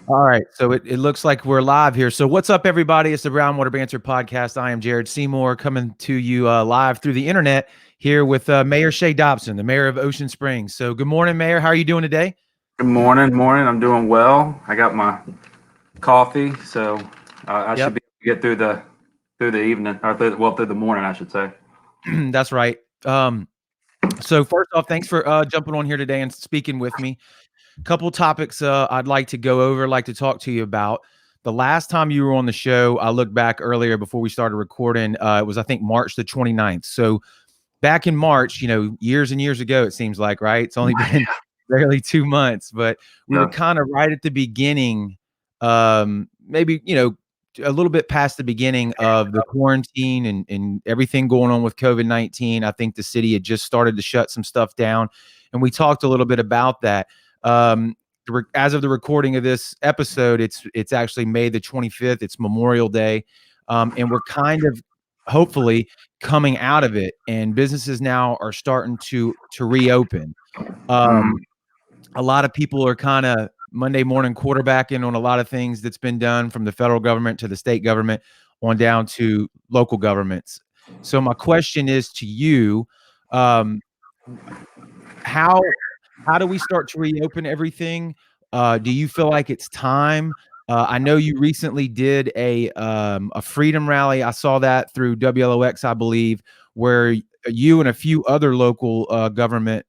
All right, so it looks like we're live here. So what's up, everybody? It's the Brownwater Banter podcast. I am Jared Seymour, coming to you live through the internet here with Mayor Shea Dobson, the mayor of Ocean Springs. So good morning, Mayor. How are you doing today? Good morning, morning. I'm doing well. I got my coffee, so I should Yep, be able to get through the evening, or through the morning, I should say. that's right. So first off, thanks for jumping on here today and speaking with me. Couple topics I'd like to go over, like to talk to you about. The last time you were on the show, I looked back earlier before we started recording. It was, I think, March the 29th. So back in March, years and years ago, it seems like, right? It's only been barely 2 months, but we were Yeah. kind of right at the beginning, maybe, a little bit past the beginning of the quarantine and everything going on with COVID-19. I think the city had just started to shut some stuff down. And we talked a little bit about that. Um, as of the recording of this episode, it's actually May the 25th. It's Memorial Day. And we're kind of hopefully coming out of it, and businesses now are starting to reopen. Mhm. Um, a lot of people are kind of Monday morning quarterbacking on a lot of things that's been done from the federal government to the state government on down to local governments. So my question is to you, um, how how do we start to reopen everything? Do you feel like it's time? I know you recently did a freedom rally. I saw that through WLOX, I believe, where you and a few other local government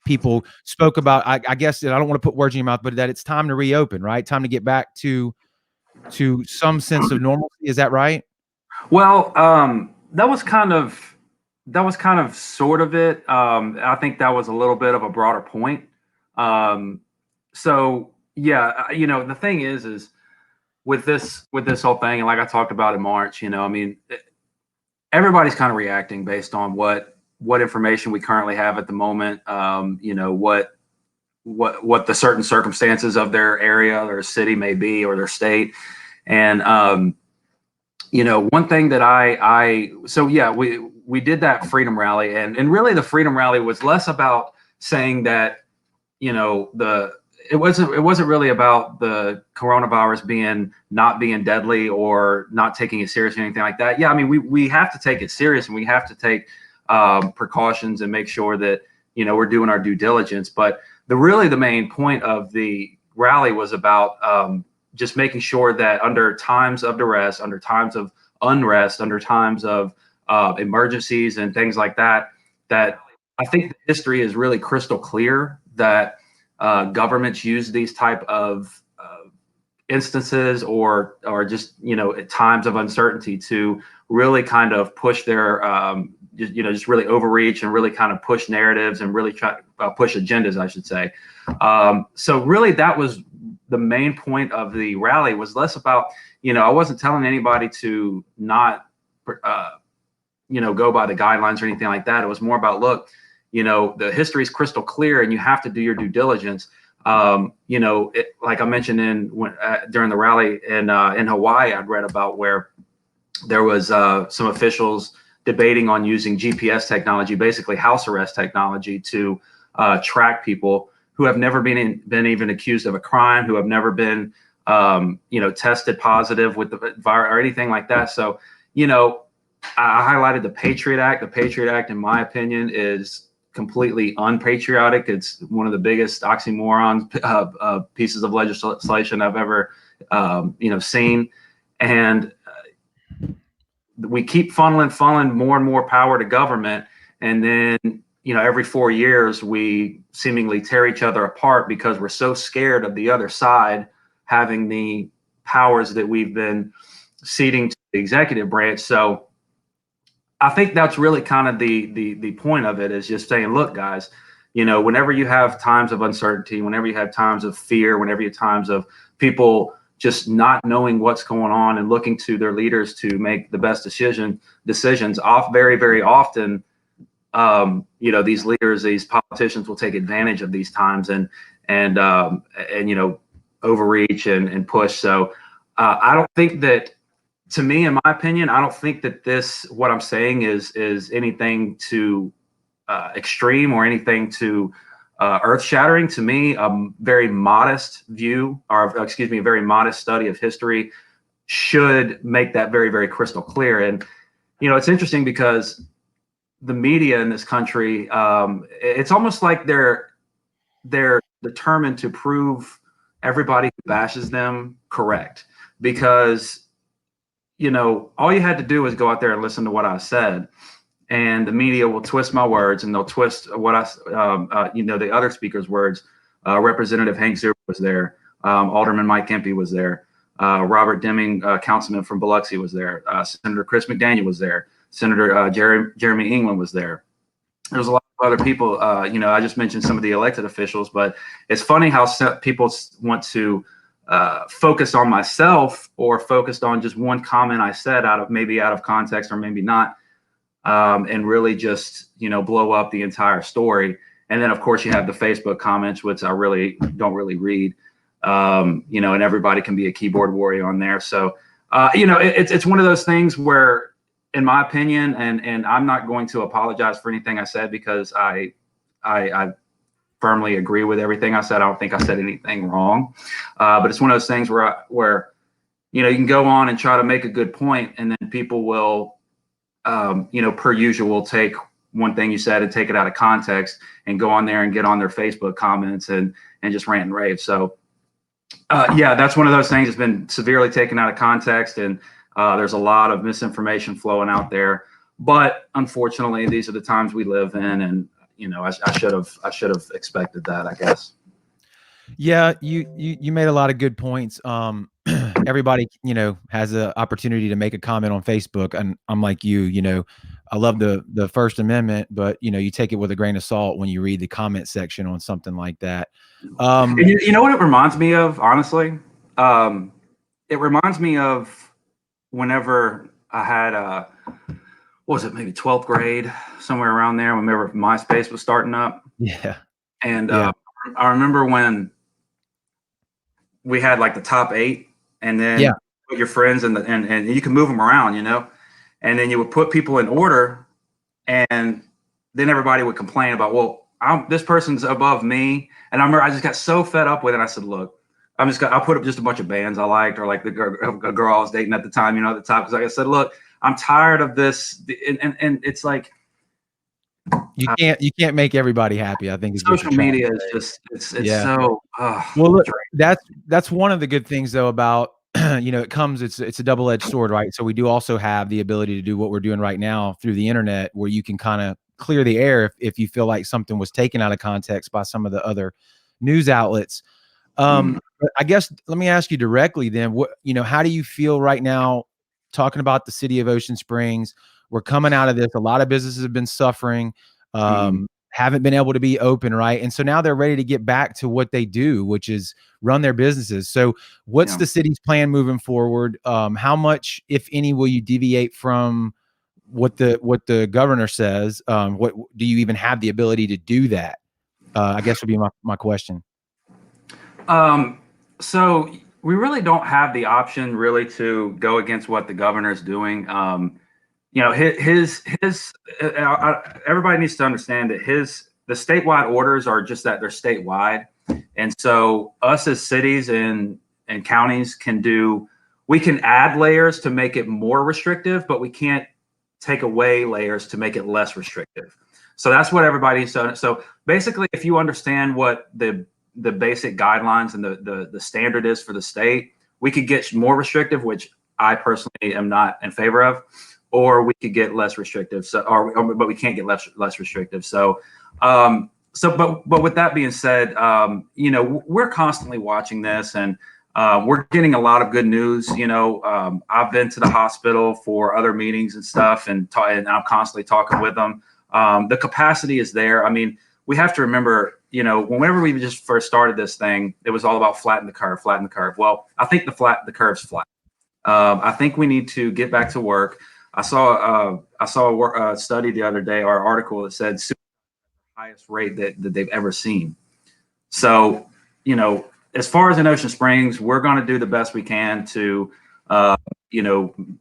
people spoke about. I guess, and I don't want to put words in your mouth, but that it's time to reopen, right? Time to get back to some sense of normalcy. Is that right? Well, that was kind of sort of it. I think that was a little bit of a broader point. Um, so yeah, the thing is with this whole thing, and like I talked about in March, I mean, everybody's kind of reacting based on what information we currently have at the moment. What the certain circumstances of their area or city may be, or their state. And one thing that I so yeah, we did that freedom rally, and really the freedom rally was less about saying that the it wasn't really about the coronavirus being not being deadly or not taking it serious or anything like that. Yeah, I mean, we have to take it serious, and we have to take precautions and make sure that we're doing our due diligence. But the main point of the rally was about just making sure that under times of duress, under times of unrest, under times of emergencies and things like that, that I think the history is really crystal clear that governments use these type of instances, or just at times of uncertainty, to really kind of push their just really overreach and really kind of push narratives and really try push agendas, I should say. So really, that was the main point of the rally. Was less about, I wasn't telling anybody to not uh, go by the guidelines or anything like that. It was more about, look, the history is crystal clear, and you have to do your due diligence. Like I mentioned during the rally in Hawaii, I'd read about where there was some officials debating on using GPS technology, basically house arrest technology, to track people who have never been even accused of a crime, who have never been tested positive with the virus or anything like that. So, I highlighted the Patriot Act. The Patriot Act, in my opinion, is completely unpatriotic. It's one of the biggest oxymorons pieces of legislation I've ever seen. And we keep funneling more and more power to government, and then every 4 years we seemingly tear each other apart because we're so scared of the other side having the powers that we've been ceding to the executive branch. So I think that's really kind of the point of it, is just saying, look, guys, whenever you have times of uncertainty, whenever you have times of fear, whenever you have times of people just not knowing what's going on and looking to their leaders to make the best decisions, off very, very often, these leaders, these politicians will take advantage of these times and overreach and push. So I don't think that, to me, in my opinion, I don't think that what I'm saying is anything too extreme, or anything too earth-shattering to me. A very modest view, or excuse me, a very modest study of history should make that very, very crystal clear. And it's interesting because the media in this country, it's almost like they're determined to prove everybody who bashes them correct, because all you had to do was go out there and listen to what I said, and the media will twist my words, and they'll twist what the other speaker's words. Representative Hank Zuber was there. Alderman Mike Kempe was there. Robert Deming, councilman from Biloxi, was there. Senator Chris McDaniel was there. Senator Jeremy England was there. There's a lot of other people. I just mentioned some of the elected officials, but it's funny how people want to focus on myself, or focused on just one comment I said out of context, or maybe not, and really just blow up the entire story. And then of course you have the Facebook comments, which I really don't read. And everybody can be a keyboard warrior on there. So it's one of those things where, in my opinion, and I'm not going to apologize for anything I said, because I firmly agree with everything I said. I don't think I said anything wrong. But it's one of those things where you can go on and try to make a good point, and then people will, per usual, take one thing you said and take it out of context and go on there and get on their Facebook comments and just rant and rave. So yeah, that's one of those things that's been severely taken out of context, and there's a lot of misinformation flowing out there. But unfortunately, these are the times we live in, and I should have expected that, I guess. Yeah, you made a lot of good points. Everybody, has an opportunity to make a comment on Facebook, and I'm like you, I love the First Amendment, but you take it with a grain of salt when you read the comment section on something like that. And you know what it reminds me of, honestly? It reminds me of whenever I had what was it, maybe 12th grade, somewhere around there, whenever MySpace was starting up. Yeah. And Yeah. I remember when we had like the top 8, and then Yeah. put your friends and you can move them around, and then you would put people in order, and then everybody would complain about, well, this person's above me. And I remember I just got so fed up with it. I said, look, I'll put up just a bunch of bands I liked, or like a girl I was dating at the time, at the top. Because like I said, look, I'm tired of this. And it's like, you can't make everybody happy, I think, is what social you're trying media to is say. just, it's Yeah. so, Well, look, that's one of the good things though about, it's a double-edged sword, right? So we do also have the ability to do what we're doing right now through the internet, where you can kind of clear the air if you feel like something was taken out of context by some of the other news outlets. But I guess let me ask you directly then, how do you feel right now talking about the city of Ocean Springs? We're coming out of this. A lot of businesses have been suffering, haven't been able to be open, right? And so now they're ready to get back to what they do, which is run their businesses. So what's the city's plan moving forward? How much, if any, will you deviate from what the governor says? What do you even have the ability to do that? I guess would be my question. So we really don't have the option really to go against what the governor is doing. Everybody needs to understand that the statewide orders are just that, they're statewide. And so us as cities and counties we can add layers to make it more restrictive, but we can't take away layers to make it less restrictive. So that's what everybody's done. So basically, if you understand what the basic guidelines and the standard is for the state, we could get more restrictive, which I personally am not in favor of, or we could get less restrictive. But we can't get less restrictive. So, but with that being said, we're constantly watching this, and we're getting a lot of good news. I've been to the hospital for other meetings and stuff, and I'm constantly talking with them. The capacity is there. I mean, we have to remember, whenever we just first started this thing, it was all about flatten the curve. Well, I think the curve's flat. I think we need to get back to work. I saw a study the other day, or an article that said highest rate that they've ever seen. So, as far as in Ocean Springs, we're going to do the best we can to,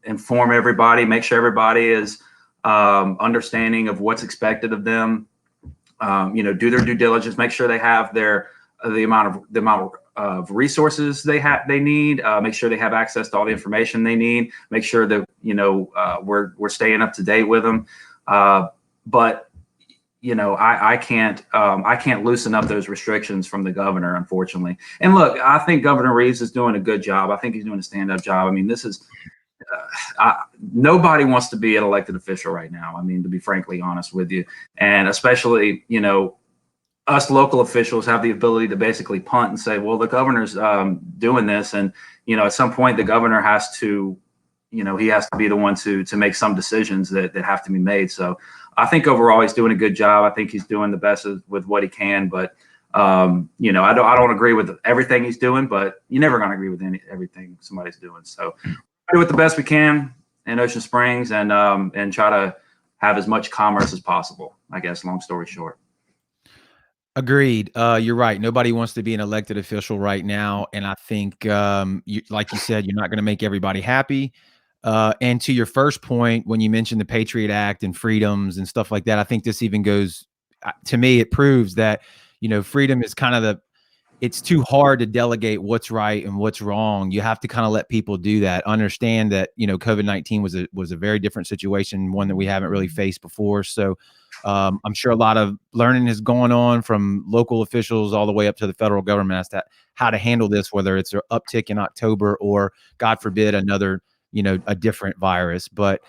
inform everybody, make sure everybody is understanding of what's expected of them. do their due diligence, make sure they have the amount of resources they need, make sure they have access to all the information they need, make sure that we're staying up to date with them. But I can't loosen up those restrictions from the governor, unfortunately. And look, I think Governor Reeves is doing a good job. I think he's doing a stand-up job. I mean, this is nobody wants to be an elected official right now. I mean, to be frankly honest with you, and especially us local officials have the ability to basically punt and say, well, the governor's doing this, and at some point the governor has to, he has to be the one to make some decisions that have to be made. So I think overall he's doing a good job. I think he's doing the best with what he can, but I don't agree with everything he's doing, but you're never going to agree with everything somebody's doing. So do it the best we can in Ocean Springs, and try to have as much commerce as possible, I guess, long story short. Agreed. You're right. Nobody wants to be an elected official right now. And I think, like you said, you're not going to make everybody happy. And to your first point, when you mentioned the Patriot Act and freedoms and stuff like that, I think this even goes, to me, it proves that, freedom is kind of it's too hard to delegate what's right and what's wrong. You have to kind of let people do that. Understand that, COVID-19 was a very different situation, one that we haven't really faced before. So I'm sure a lot of learning is going on from local officials all the way up to the federal government as to how to handle this, whether it's an uptick in October or, God forbid, another, a different virus. But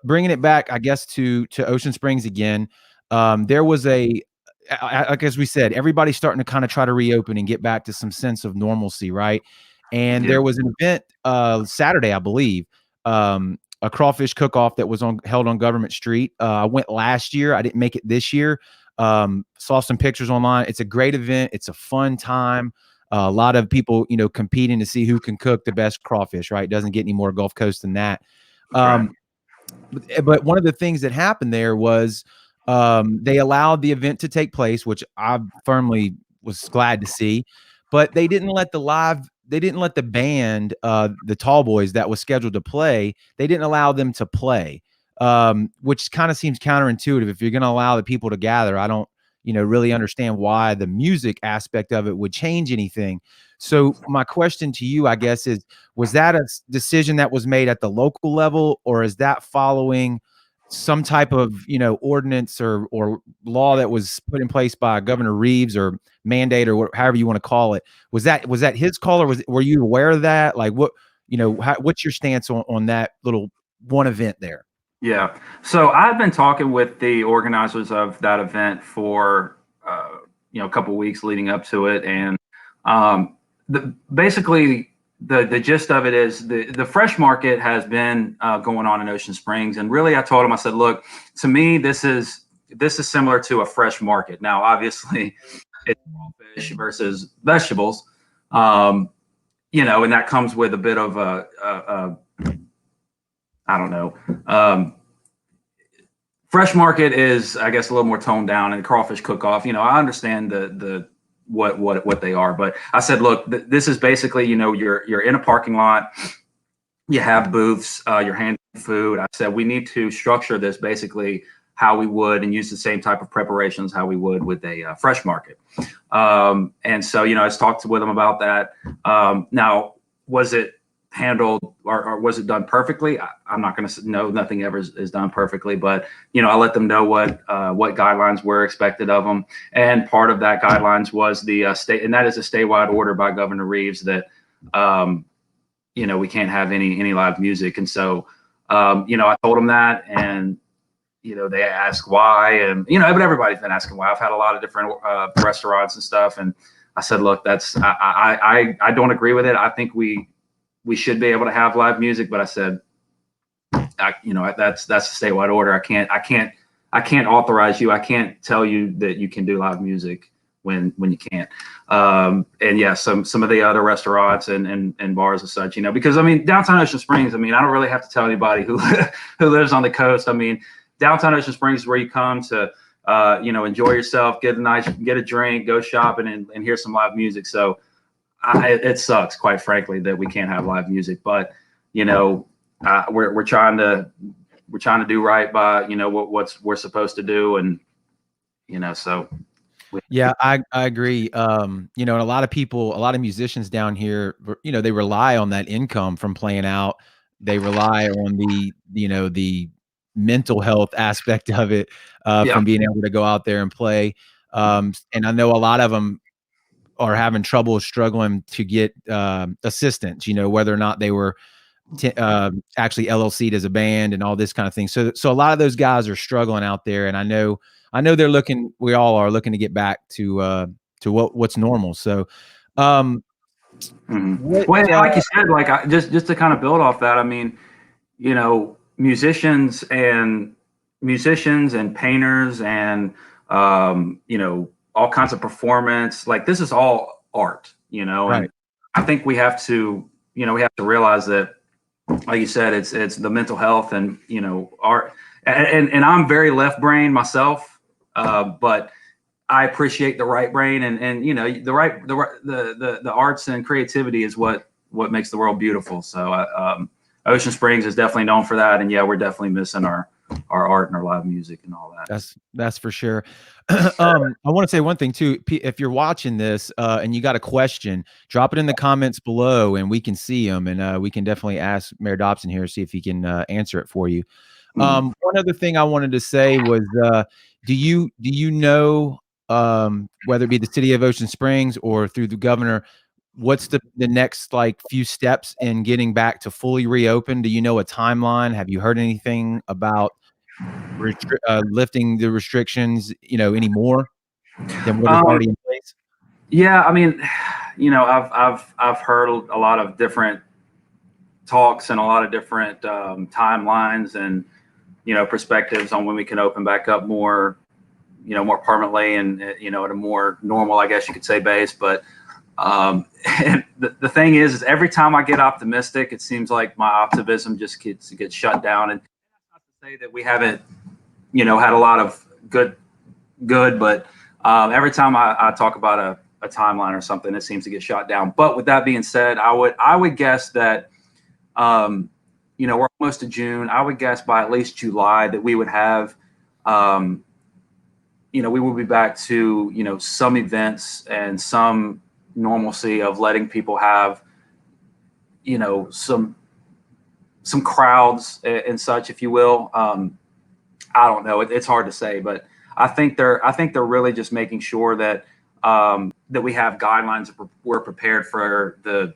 bringing it back, I guess, to Ocean Springs again, there was like as we said, everybody's starting to kind of try to reopen and get back to some sense of normalcy, right? And there was an event Saturday, I believe, a crawfish cook-off that was held on Government Street. I went last year. I didn't make it this year. Saw some pictures online. It's a great event. It's a fun time. A lot of people, competing to see who can cook the best crawfish, right? It doesn't get any more Gulf Coast than that. But one of the things that happened there was they allowed the event to take place, which I firmly was glad to see, but they didn't let the band, the Tall Boys that was scheduled to play, they didn't allow them to play, which kind of seems counterintuitive. If you're going to allow the people to gather, I don't, really understand why the music aspect of it would change anything. So my question to you, I guess, is, was that a decision that was made at the local level, or is that following some type of, ordinance or law that was put in place by Governor Reeves, or mandate, or however you want to call it? Was that his call, or were you aware of that? Like, what's your stance on that little one event there? Yeah. So I've been talking with the organizers of that event for, a couple of weeks leading up to it. And basically the gist of it is the fresh market has been going on in Ocean Springs. And really, I told him, I said, look, to me, this is similar to a fresh market. Now, obviously, it's fish versus vegetables, and that comes with a bit of I don't know. Fresh market is, I guess, a little more toned down, and crawfish cook-off. I understand what they are, but I said, look, this is basically, you're in a parking lot, you have booths, you're handling food. I said, we need to structure this basically how we would, and use the same type of preparations how we would with a fresh market. And so, I talked with them about that. Now, was it handled or was it done perfectly? I'm not going to know. Nothing ever is done perfectly, but I let them know what guidelines were expected of them, and part of that guidelines was the state, and that is a statewide order by Governor Reeves that we can't have any live music. And so I told them that, and they asked why, and but everybody's been asking why. I've had a lot of different restaurants and stuff, and I said, look, I don't agree with it. I think we should be able to have live music, but I said, that's a statewide order. I can't authorize you. I can't tell you that you can do live music when you can't. And yeah, some of the other restaurants and bars and such, because downtown Ocean Springs, I don't really have to tell anybody who lives on the coast. Downtown Ocean Springs is where you come to enjoy yourself, get a drink, go shopping, and hear some live music. So it sucks, quite frankly, that we can't have live music, but we're trying to do right by what we're supposed to do, and So Yeah, I agree. You know, and a lot of people, a lot of musicians down here, you know, they rely on that income from playing out. They rely on the mental health aspect of it, yeah. from being able to go out there and play. And I know a lot of them are having trouble struggling to get assistance, you know, whether or not they were actually LLC'd as a band and all this kind of thing. So a lot of those guys are struggling out there, and I know they're looking. We all are looking to get back to what's normal. So, what? Well, like you said, like just to kind of build off that, I mean, musicians and painters and all kinds of performance, like this is all art, Right. and I think we have to realize that, like you said, it's the mental health and art, and I'm very left brain myself, but I appreciate the right brain, and the arts and creativity is what makes the world beautiful. So Ocean Springs is definitely known for that, and yeah, we're definitely missing our art and our live music and all that. That's for sure. I want to say one thing too. If you're watching this and you got a question, drop it in the comments below, and we can see them, and we can definitely ask Mayor Dobson here, see if he can answer it for you. One other thing I wanted to say was, do you know, whether it be the city of Ocean Springs or through the governor, what's the next like few steps in getting back to fully reopen? Do you know a timeline? Have you heard anything about lifting the restrictions, anymore than what is Um, already in place? yeah, I mean, I've heard a lot of different talks and a lot of different timelines and perspectives on when we can open back up more, more permanently and at a more normal, I guess you could say, base. But and the thing is every time I get optimistic, it seems like my optimism just gets shut down. And that's not to say that we haven't, had a lot of good, but every time I talk about a timeline or something, it seems to get shot down. But with that being said, I would guess that, we're almost to June. I would guess by at least July that we would have, we will be back to, some events and some normalcy of letting people have, some crowds and such, if you will. I don't know. It's hard to say, but I think they're really just making sure that that we have guidelines that we're prepared for the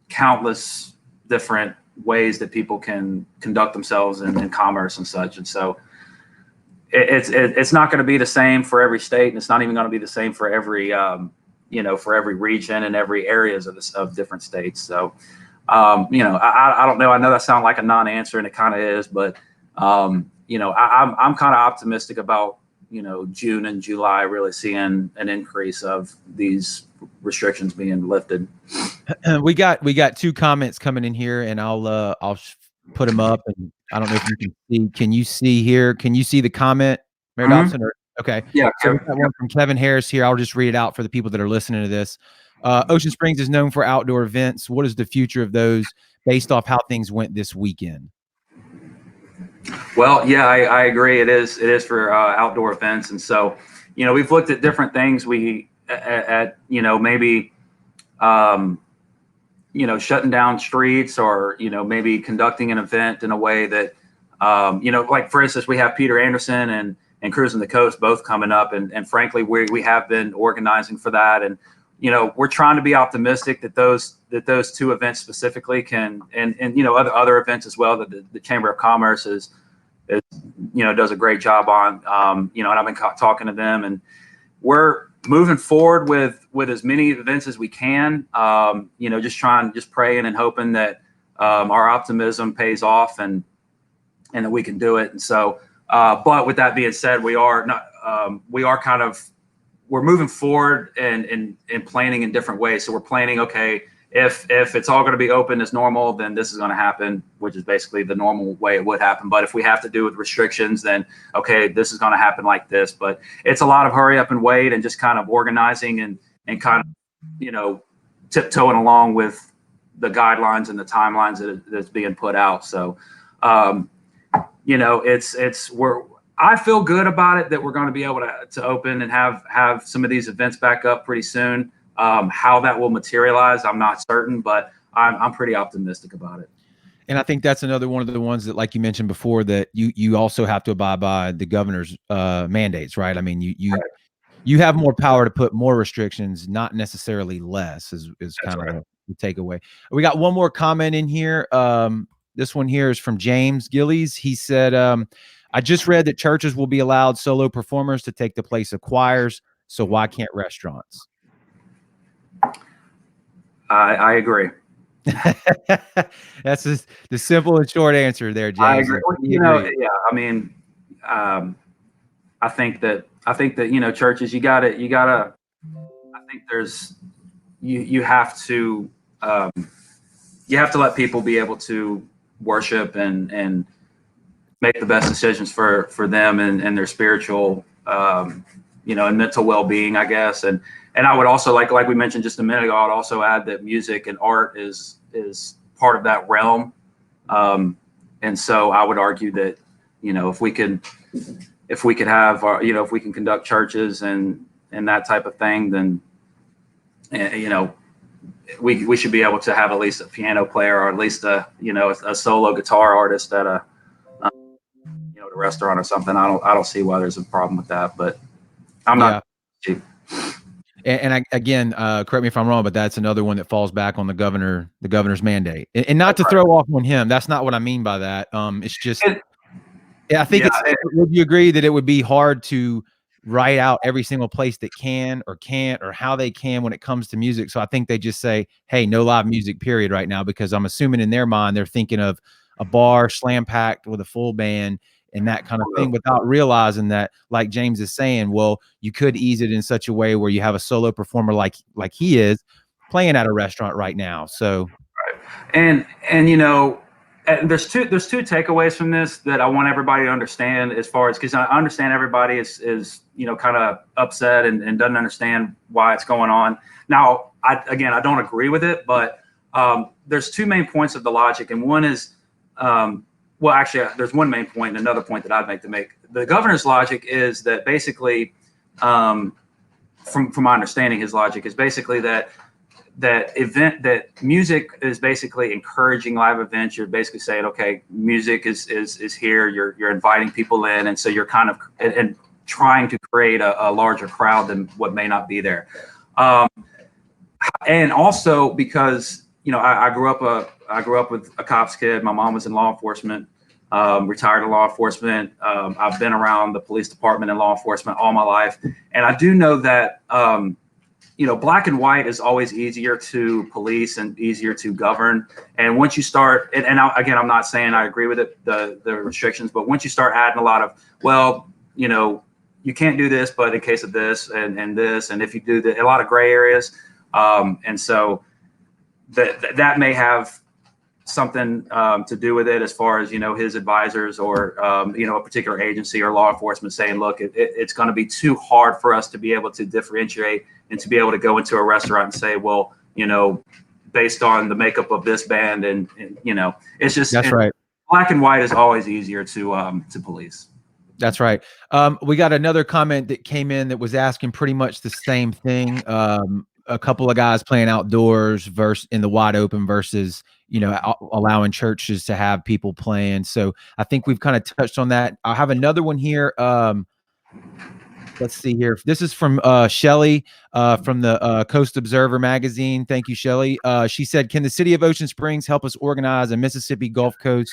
countless different ways that people can conduct themselves in commerce and such. And so it's not going to be the same for every state, and it's not even going to be the same for every for every region and every areas of different states. So I don't know. I know that sounds like a non-answer, and it kind of is, but I'm kind of optimistic about June and July really seeing an increase of these restrictions being lifted. We got two comments coming in here, and I'll put them up. And I don't know if you can see. Can you see here? Can you see the comment, Mayor Mm-hmm. Dobson? Or okay. Yeah. So we got one from Kevin Harris here. I'll just read it out for the people that are listening to this. Ocean Springs is known for outdoor events. What is the future of those based off how things went this weekend? Well, yeah, I agree. It is for outdoor events, and so we've looked at different things. Maybe shutting down streets, or maybe conducting an event in a way that like for instance, we have Peter Anderson and Cruising the Coast both coming up, and frankly, we have been organizing for that, and we're trying to be optimistic that those two events specifically can, and other events as well, that the Chamber of Commerce is does a great job on, and I've been talking to them, and we're moving forward with as many events as we can, just praying and hoping that our optimism pays off, and that we can do it. And so but with that being said, we're moving forward and planning in different ways. So we're planning, okay, if it's all going to be open as normal, then this is going to happen, which is basically the normal way it would happen. But if we have to do with restrictions, then okay, this is going to happen like this. But it's a lot of hurry up and wait, and just kind of organizing and kind of tiptoeing along with the guidelines and the timelines that's being put out. So I feel good about it that we're going to be able to open and have some of these events back up pretty soon. How that will materialize, I'm not certain, but I'm pretty optimistic about it. And I think that's another one of the ones that, like you mentioned before, that you also have to abide by the governor's mandates, right? I mean, Right. you have more power to put more restrictions, not necessarily less, is That's kind of right. the takeaway. We got one more comment in here. This one here is from James Gillies. He said, I just read that churches will be allowed solo performers to take the place of choirs. So why can't restaurants? I agree. That's just the simple and short answer there, I James. agree. We You know, agree. yeah. I mean, I think that churches, you gotta. I think there's you have to um, let people be able to worship and make the best decisions for them and their spiritual and mental well-being, I guess. And I would also like we mentioned just a minute ago, I'd also add that music and art is part of that realm. And so I would argue that if we could have if we can conduct churches and that type of thing, then we should be able to have at least a piano player or at least a solo guitar artist at a the restaurant or something. I don't see why there's a problem with that, but I'm not. Yeah. And again, correct me if I'm wrong, but that's another one that falls back on the governor's mandate. And not to throw off on him, that's not what I mean by that. It's just, I think would you agree that it would be hard to write out every single place that can or can't or how they can when it comes to music? So I think they just say, hey, no live music, period, right now, because I'm assuming in their mind they're thinking of a bar slam packed with a full band and that kind of thing, without realizing that, like James is saying, well, you could ease it in such a way where you have a solo performer like he is playing at a restaurant right now. So, and there's two takeaways from this that I want everybody to understand, as far as, because I understand everybody is kind of upset and doesn't understand why it's going on. Now, I don't agree with it, but there's two main points of the logic, and one is well, actually, there's one main point and another point that I'd make to make. The governor's logic is that basically, from my understanding, his logic is basically that music is basically encouraging live events. You're basically saying, okay, music is here. You're inviting people in, and so you're kind of and trying to create a larger crowd than what may not be there. And also because I grew up with a cop's kid. My mom was in law enforcement, retired in law enforcement. I've been around the police department and law enforcement all my life, and I do know that black and white is always easier to police and easier to govern. And once you start, again, I'm not saying I agree with it, the restrictions, but once you start adding a lot of, well, you can't do this, but in case of this and this, and if you do a lot of gray areas, and so that may have something to do with it, as far as his advisors or a particular agency or law enforcement saying, look, it's going to be too hard for us to be able to differentiate and to be able to go into a restaurant and say, well, based on the makeup of this band, and it's just, that's right. Black and white is always easier to police. That's right. We got another comment that came in that was asking pretty much the same thing. A couple of guys playing outdoors versus in the wide open versus, allowing churches to have people playing. So I think we've kind of touched on that. I have another one here. Let's see here. This is from Shelly from the Coast Observer magazine. Thank you, Shelly. She said, can the city of Ocean Springs help us organize a Mississippi Gulf Coast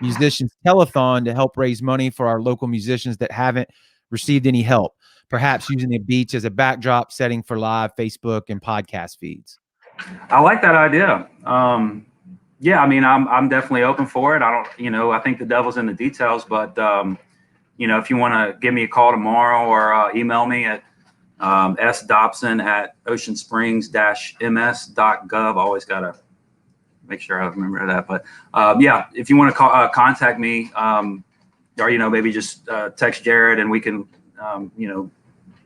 musicians telethon to help raise money for our local musicians that haven't received any help, perhaps using the beach as a backdrop setting for live Facebook and podcast feeds? I like that idea. Yeah, I mean, I'm definitely open for it. I don't, I think the devil's in the details, but if you want to give me a call tomorrow or email me at sdobson@oceansprings-ms.gov. Always got to make sure I remember that. But yeah, if you want to contact me, or maybe just text Jared and we can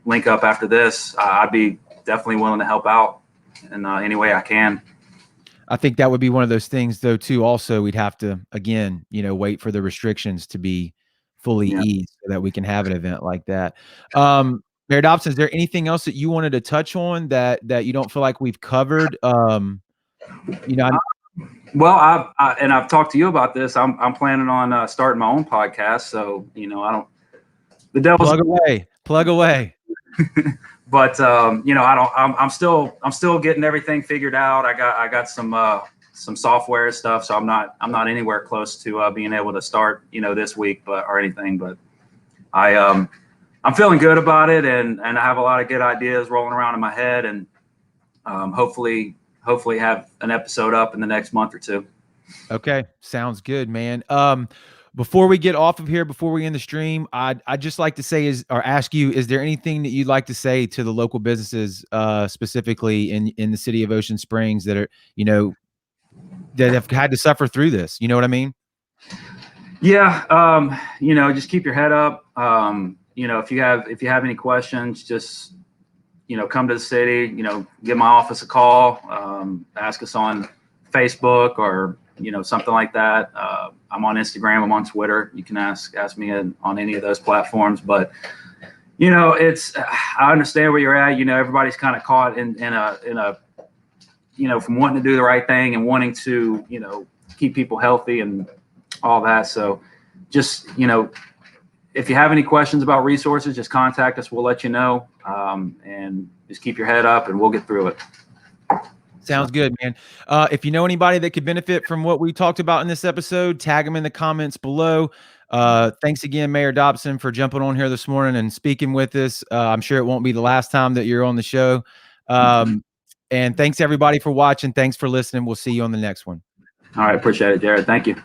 link up after this. I'd be definitely willing to help out in any way I can. I think that would be one of those things, though, too. Also, we'd have to, again, wait for the restrictions to be fully Yeah. eased so that we can have an event like that. Mayor Dobson, is there anything else that you wanted to touch on that you don't feel like we've covered? You know, Well, I've talked to you about this. I'm planning on starting my own podcast. So, you know, I don't, the devil's, plug away. but you know, I'm still getting everything figured out. I got some software stuff, so I'm not anywhere close to being able to start, you know, this week, or anything. But I'm feeling good about it, and I have a lot of good ideas rolling around in my head, and hopefully have an episode up in the next month or two. Okay, sounds good, man. Before we get off of here, before we end the stream, I'd just like to say ask you, is there anything that you'd like to say to the local businesses, specifically in the city of Ocean Springs that are, you know, that have had to suffer through this? You know what I mean? Yeah, you know, just keep your head up. You know, if you have any questions, just, you know, come to the city. You know, give my office a call. Ask us on Facebook or, you know, something like that. I'm on Instagram. I'm on Twitter. You can ask me on any of those platforms. But, you know, I understand where you're at. You know, everybody's kind of caught in a you know, from wanting to do the right thing and wanting to, you know, keep people healthy and all that. So just, you know, if you have any questions about resources, just contact us. We'll let you know, and just keep your head up and we'll get through it. Sounds good, man. If you know anybody that could benefit from what we talked about in this episode, tag them in the comments below. Thanks again, Mayor Dobson, for jumping on here this morning and speaking with us. I'm sure it won't be the last time that you're on the show. And thanks everybody for watching. Thanks for listening. We'll see you on the next one. All right. Appreciate it, Jared. Thank you.